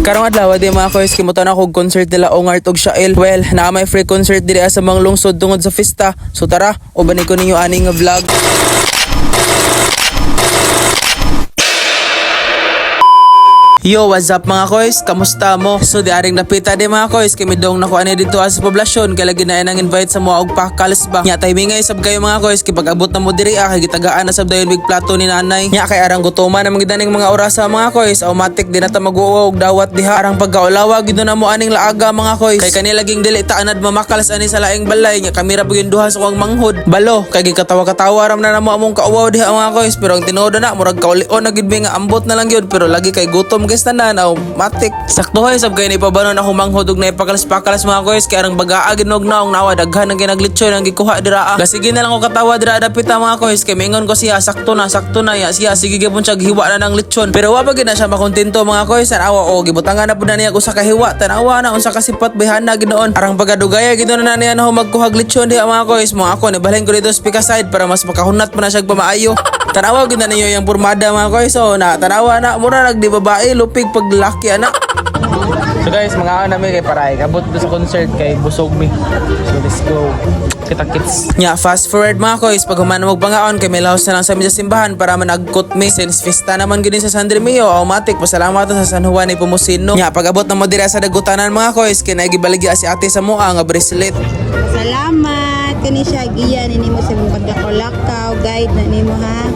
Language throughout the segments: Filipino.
Karong adlaw di mga koys kimutan ako concert nila Ongart og Shael. Well, naa may free concert diri sa mga lungsod tungod sa fiesta. So tara, ubanin ko ninyo aning nga vlog. Yo, what's up mga koys? Kamusta mo? So di aring napita di mga koys, kami dong nakuha ni dito sa poblasyon kaya lagi na nang invite sa mga og pakalis ba. Nya timing ay sab kayo mga koys, kay pag-abot na mo diri kay gitagaan na sab dayon big plato ni nanay. Nya kay arang gutuman na magidaning mga oras sa mga koys, automatic di na ta mag-uwa og dawat diha arang pagkaulawa gid na mo aning laaga mga koys. Kay kanila laging dili ta anad mamakalas ani sa laing balay, nya kamera pagin duha sa kuwang manghod. Balo, kay gikatawa-katawa ram na namo among kauwaw diha mga koys, pero ang tinuod na murag kaulion na gid nga ambot na lang gyud, pero lagi kay gutom guys tanan aw matik. Sakto hoy sab kay ni pabanon ako manghod og naipakalas-pakalas mga koys, kay arang bagaa ginog naong nawa daghan ang ginaglitsoy ang gikuha dira. Sige na lang ko katawa dira dapit mga koys, kay mingon ko siya sakto na ya siya sige gyapon siya gihiwa na ng lechon. Pero wa ba gid na siya makontento mga koys, tanawa o gibutangan na pud na niya usa ka hiwa, tanawa na unsa ka sipat bihana ginoon. Arang pagadugaya gid na niya na magkuhag lechon diha mga koys. Mo ako ni balhin ko dito sa pika side para mas makahunat pa na siya pamaayo. Tanawa gid na niyo yung pormada mga koys. So na tanawa na mura nagdi babae lupig pag laki ana. So guys, mga namin kay paray kabot do sa concert kay busog mi. So let's go. Kita-kits. Nya fast forward mga koys, pag human mo bangaon kay may lahos na lang sa mi sa simbahan para managkot mi since fiesta naman gini sa San Remio. Automatic pasalamat sa San Juan ni Pumusino. Nya pag-abot na mo dira sa dagutanan mga koys, kay nagibaligya si ate sa mua nga bracelet. Salamat kani siya giya nimo sa mong pagkakolakaw guide na nimo ha.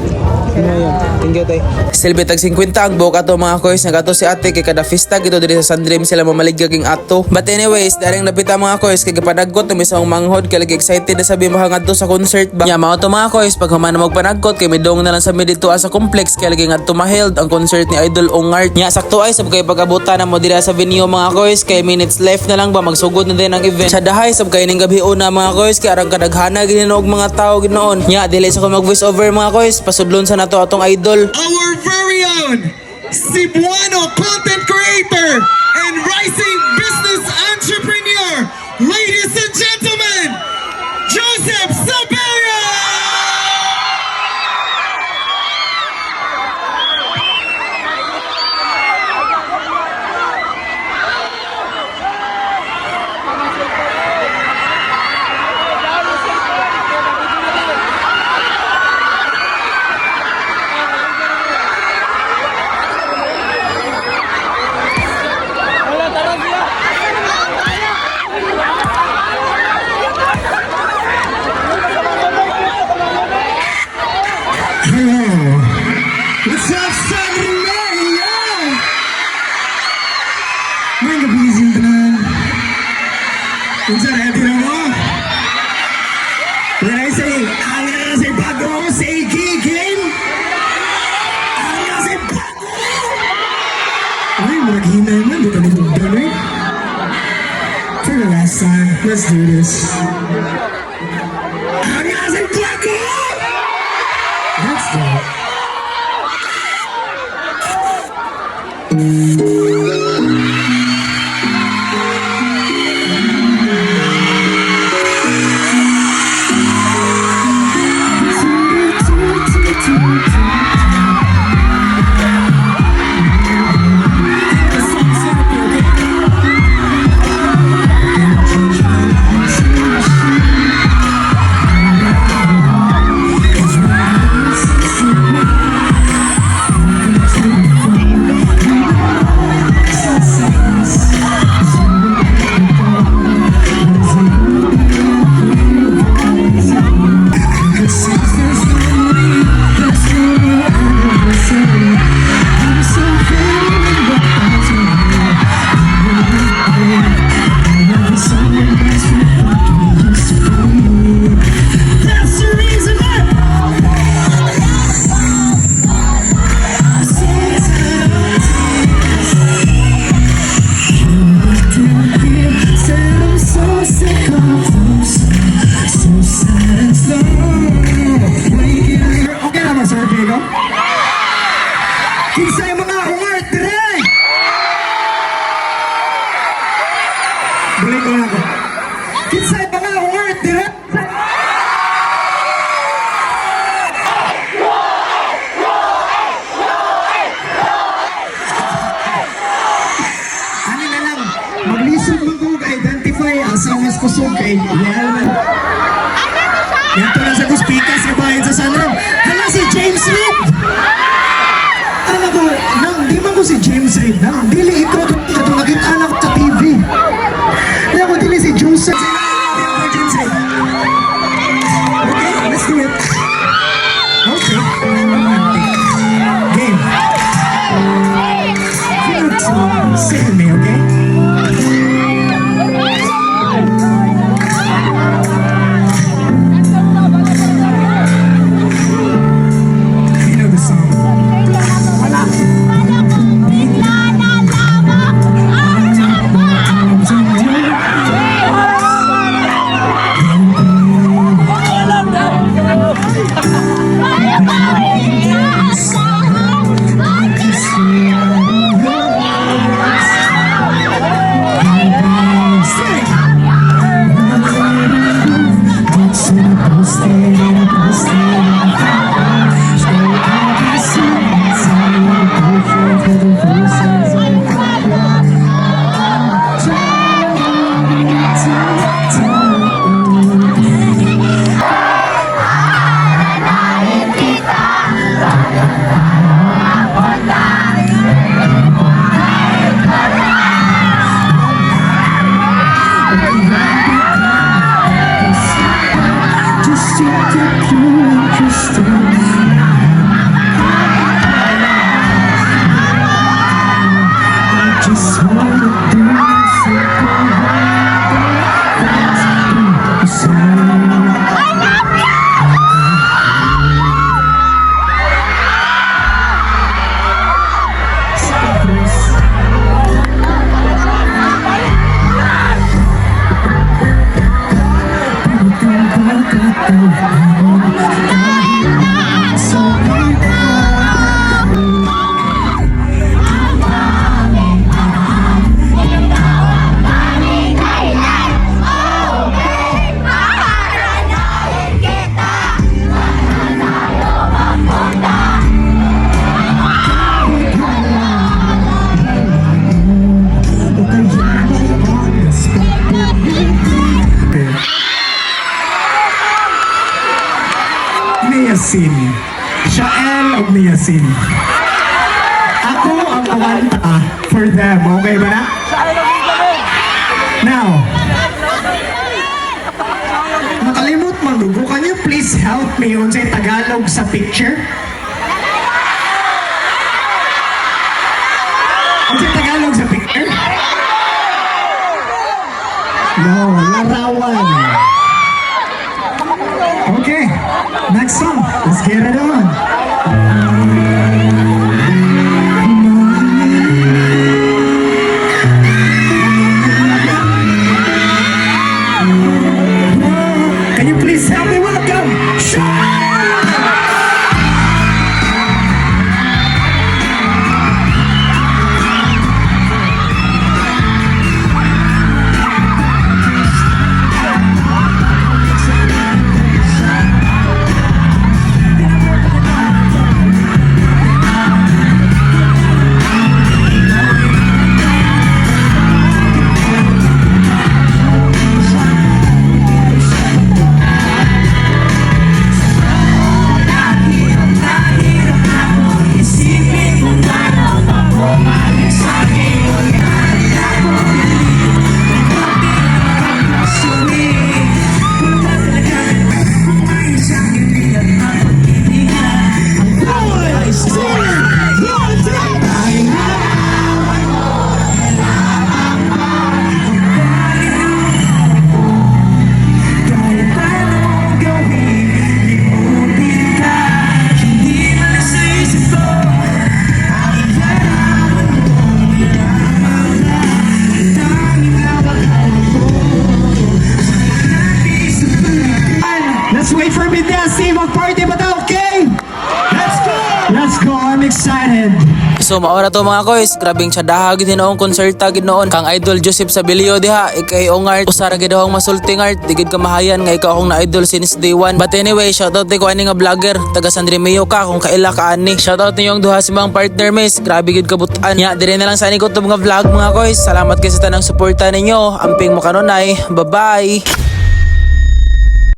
Thank you tay. Silbi tag 50 ang buok ato mga koys, nagato si ate kay kada fiesta gito diri sa San Dream sila mamaligya king ato. But anyways, daring napita mga koys kay kapadagot na misang manghod kay lagi excited na sabi mahangadto sa concert ba. Nya mao to mga koys, pag human mo panagkot kay midong na lang sa mi dito sa complex kay lagi ngadto ma-held ang concert ni Idol Ongart. Nya sakto ay sab kay pag-abutan na mo diri sa venue mga koys, kay minutes left na lang ba magsugod na din ang event. Sa dahay sab kay ning gabi una mga koys, kay arang kadaghana gininog mga tao ginoon. Nya dili sa ko mag voice over mga koys, pasudlon sa nato atong idol. Our very own Cebuano content creator and rising business entrepreneur, ladies and gentlemen, Joseph Sabella! What's up, San Remio? May nabizin ka na. Unsa ready na mo? When I say, ang na say bago mo sa game? Ang na say bago! Ay, maghinay man. Dito na bugdan eh. For the last time, let's do this. Ang na say bago! Let's do it. Kinsay mga Ongart dire! Balik ko na ako. Kinsay mga Ongart dire! kusog kay Real man. Ito na sa kuspikas sa bayan sa sunroom. Hala si James Reid! Ano ba? Nang, di man ko si James Reid. Nang, dili ito ito nakita anak sa TV. Hindi ako dili si Joseph. James Reid. Okay, let's do it. Okay. Game. Sit with me, okay? You know the song. Niacin. Shael of Niacin. Ako ang kumanta for them. Okay ba na? Now, nakalimot manugo. Can you please help me on sa Tagalog sa picture? On sa Tagalog sa picture? No, larawan. Okay, next song. Let's get it on. Can you please help me welcome Sean? Let's wait for me there. See what party, but okay? Let's go. Let's go. I'm excited. So maora to mga koys, grabing tsadaha gid hinoong konserta gid noon kang Idol Joseph Sabilio diha, ikay ong art usara gid akong masulting art, digid ka mahayan nga ikaw akong na-idol since day one. But anyway, shoutout ni ko ani nga vlogger, taga San Remeo ka kung kaila ka ani. Shoutout niyo yung duha si mga partner mes, grabe gid kabutan. Nya dire na lang sa ani ko to mga vlog mga koys. Salamat kay sa tanang suporta ninyo. Amping mo kanunay. Bye-bye.